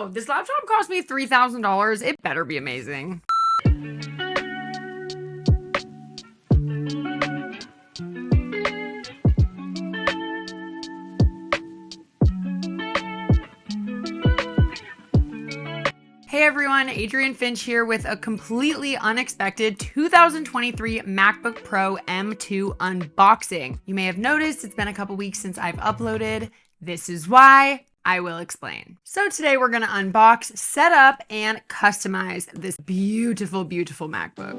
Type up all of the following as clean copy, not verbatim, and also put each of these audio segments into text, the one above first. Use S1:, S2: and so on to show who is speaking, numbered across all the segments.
S1: yo, this laptop cost me $3,000. It better be amazing. Hey everyone, Adrienne Finch here with a completely unexpected 2023 MacBook Pro M2 unboxing. You may have noticed it's been a couple weeks since I've uploaded. This is why. I will explain. So today we're gonna unbox, set up, and customize this beautiful, beautiful MacBook.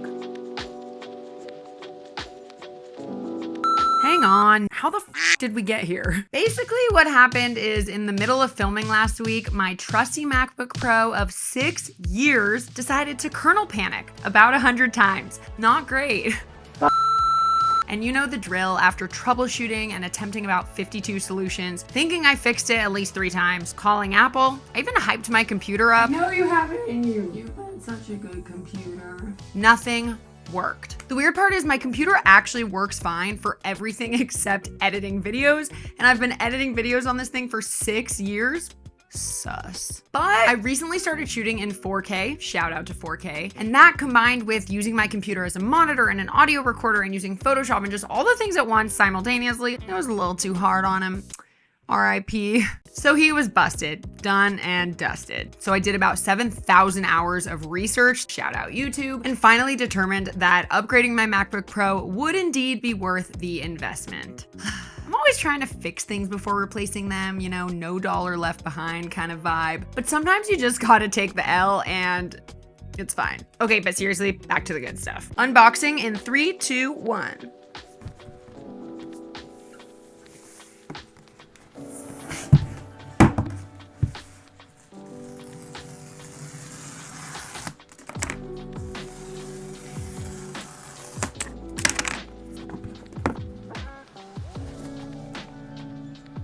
S1: Hang on, how the f did we get here? Basically what happened is in the middle of filming last week, my trusty MacBook Pro of 6 years decided to kernel panic about 100 times. Not great. And you know the drill, after troubleshooting and attempting about 52 solutions, thinking I fixed it at least 3 times, calling Apple, I even hyped my computer up.
S2: I know you have it in you. You've been such a good computer.
S1: Nothing worked. The weird part is my computer actually works fine for everything except editing videos, and I've been editing videos on this thing for 6 years. Sus. But I recently started shooting in 4K, shout out to 4K, and that combined with using my computer as a monitor and an audio recorder and using Photoshop and just all the things at once simultaneously, it was a little too hard on him. RIP. So he was busted, done and dusted. So I did about 7,000 hours of research, shout out YouTube, and finally determined that upgrading my MacBook Pro would indeed be worth the investment. I'm always trying to fix things before replacing them, you know, no dollar left behind kind of vibe. But sometimes you just gotta take the L and it's fine. Okay, but seriously, back to the good stuff. Unboxing in 3, 2, 1.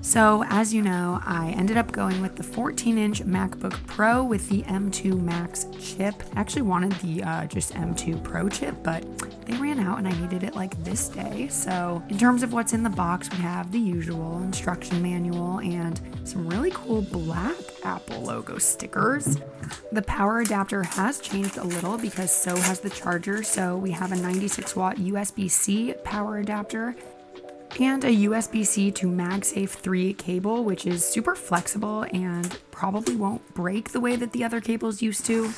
S1: So as you know, I ended up going with the 14-inch MacBook Pro with the M2 Max chip. I actually wanted the just M2 Pro chip, but they ran out and I needed it like this day. So in terms of what's in the box, we have the usual instruction manual and some really cool black Apple logo stickers. The power adapter has changed a little because so has the charger. So we have a 96-watt USB-C power adapter and a USB-C to MagSafe 3 cable, which is super flexible and probably won't break the way that the other cables used to.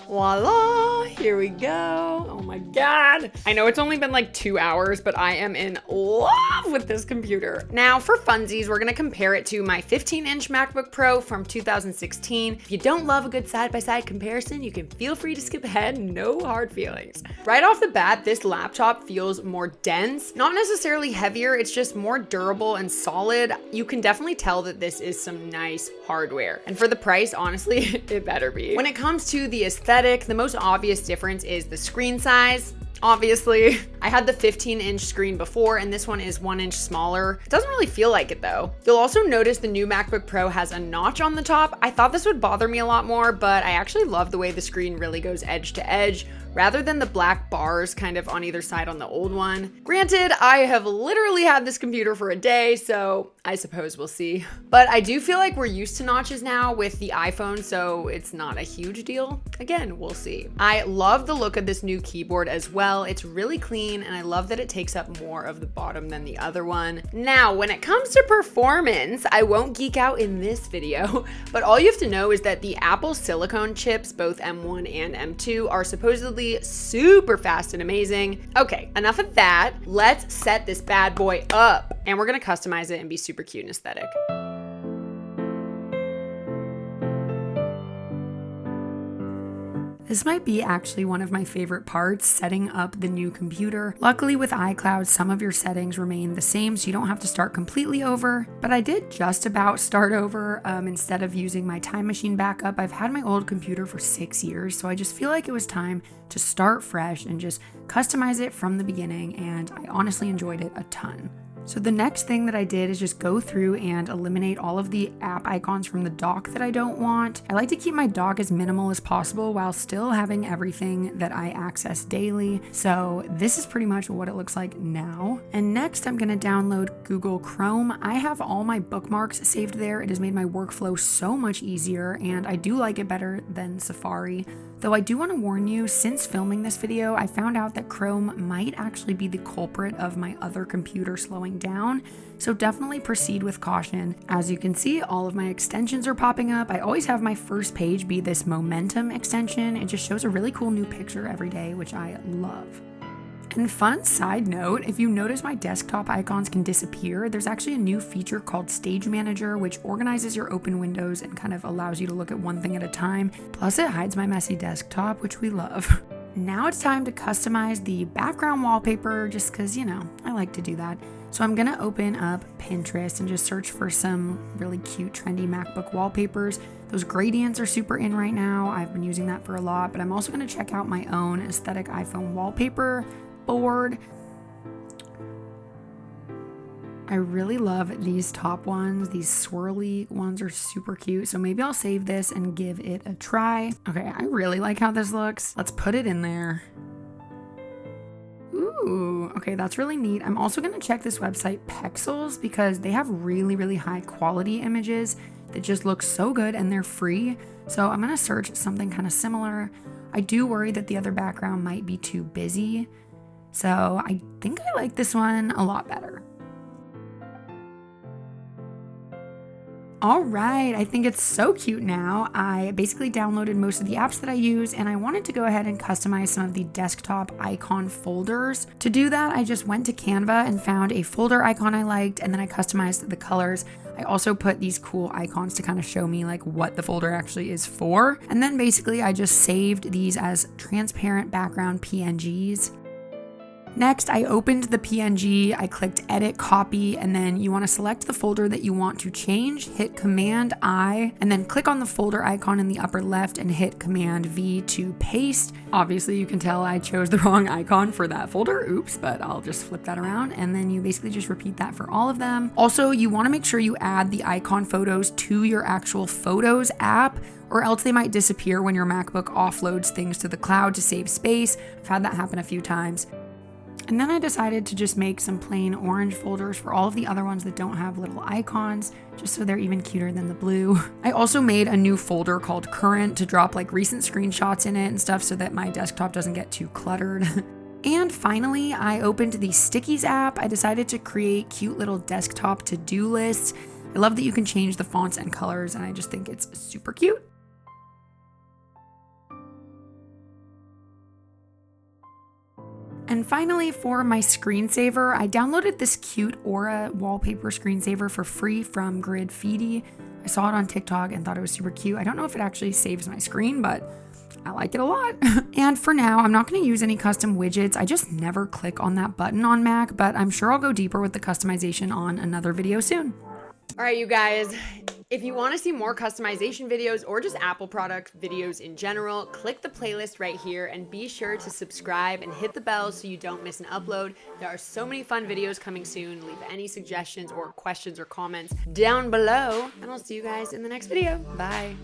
S1: Voila, here we go. Oh my God. I know it's only been like 2 hours, but I am in love with this computer. Now for funsies, we're gonna compare it to my 15-inch MacBook Pro from 2016. If you don't love a good side-by-side comparison, you can feel free to skip ahead, no hard feelings. Right off the bat, this laptop feels more dense, not necessarily heavier, it's just more durable and solid. You can definitely tell that this is some nice hardware. And for the price, honestly, it better be. When it comes to the aesthetic, the most obvious difference is the screen size. Obviously, I had the 15-inch screen before and this one is 1 inch smaller. It doesn't really feel like it though. You'll also notice the new MacBook Pro has a notch on the top. I thought this would bother me a lot more, but I actually love the way the screen really goes edge to edge, rather than the black bars kind of on either side on the old one. Granted, I have literally had this computer for a day, so I suppose we'll see. But I do feel like we're used to notches now with the iPhone, so it's not a huge deal. Again, we'll see. I love the look of this new keyboard as well. It's really clean, and I love that it takes up more of the bottom than the other one. Now, when it comes to performance, I won't geek out in this video, but all you have to know is that the Apple silicone chips, both M1 and M2, are supposedly super fast and amazing. Okay, enough of that. Let's set this bad boy up, and we're gonna customize it and be super cute and aesthetic. This might be actually one of my favorite parts, setting up the new computer. Luckily with iCloud, some of your settings remain the same, so you don't have to start completely over. But I did just about start over instead of using my time machine backup. I've had my old computer for 6 years, so I just feel like it was time to start fresh and just customize it from the beginning, and I honestly enjoyed it a ton. So the next thing that I did is just go through and eliminate all of the app icons from the dock that I don't want. I like to keep my dock as minimal as possible while still having everything that I access daily. So this is pretty much what it looks like now. And next I'm gonna download Google Chrome. I have all my bookmarks saved there. It has made my workflow so much easier, and I do like it better than Safari. Though I do want to warn you, since filming this video, I found out that Chrome might actually be the culprit of my other computer slowing down, so definitely proceed with caution. As you can see, all of my extensions are popping up. I always have my first page be this momentum extension. It just shows a really cool new picture every day, which I love. And fun side note, if you notice my desktop icons can disappear, there's actually a new feature called Stage Manager, which organizes your open windows and kind of allows you to look at one thing at a time. Plus it hides my messy desktop, which we love. Now it's time to customize the background wallpaper, just because, you know, I like to do that. So I'm gonna open up Pinterest and just search for some really cute, trendy MacBook wallpapers. Those gradients are super in right now. I've been using that for a lot, but I'm also gonna check out my own aesthetic iPhone wallpaper board. I really love these top ones. These swirly ones are super cute. So maybe I'll save this and give it a try. Okay, I really like how this looks. Let's put it in there. Ooh, okay, that's really neat. I'm also gonna check this website Pexels because they have really, really high quality images that just look so good and they're free. So I'm gonna search something kind of similar. I do worry that the other background might be too busy. So I think I like this one a lot better. All right, I think it's so cute now. I basically downloaded most of the apps that I use, and I wanted to go ahead and customize some of the desktop icon folders. To do that, I just went to Canva and found a folder icon I liked, and then I customized the colors. I also put these cool icons to kind of show me like what the folder actually is for. And then basically I just saved these as transparent background PNGs. Next, I opened the PNG, I clicked edit copy, and then you want to select the folder that you want to change, hit Command I, and then click on the folder icon in the upper left and hit Command V to paste. Obviously you can tell I chose the wrong icon for that folder, oops, but I'll just flip that around, and then you basically just repeat that for all of them. Also, you want to make sure you add the icon photos to your actual Photos app, or else they might disappear when your MacBook offloads things to the cloud to save space. I've had that happen a few times. And then I decided to just make some plain orange folders for all of the other ones that don't have little icons, just so they're even cuter than the blue. I also made a new folder called Current to drop like recent screenshots in it and stuff so that my desktop doesn't get too cluttered. And finally, I opened the Stickies app. I decided to create cute little desktop to-do lists. I love that you can change the fonts and colors, and I just think it's super cute. And finally, for my screensaver, I downloaded this cute Aura wallpaper screensaver for free from Gridfeedy. I saw it on TikTok and thought it was super cute. I don't know if it actually saves my screen, but I like it a lot. And for now, I'm not going to use any custom widgets. I just never click on that button on Mac, but I'm sure I'll go deeper with the customization on another video soon.
S3: All right, you guys, if you want to see more customization videos or just Apple product videos in general, click the playlist right here and be sure to subscribe and hit the bell so you don't miss an upload. There are so many fun videos coming soon. Leave any suggestions or questions or comments down below, and I'll see you guys in the next video. Bye.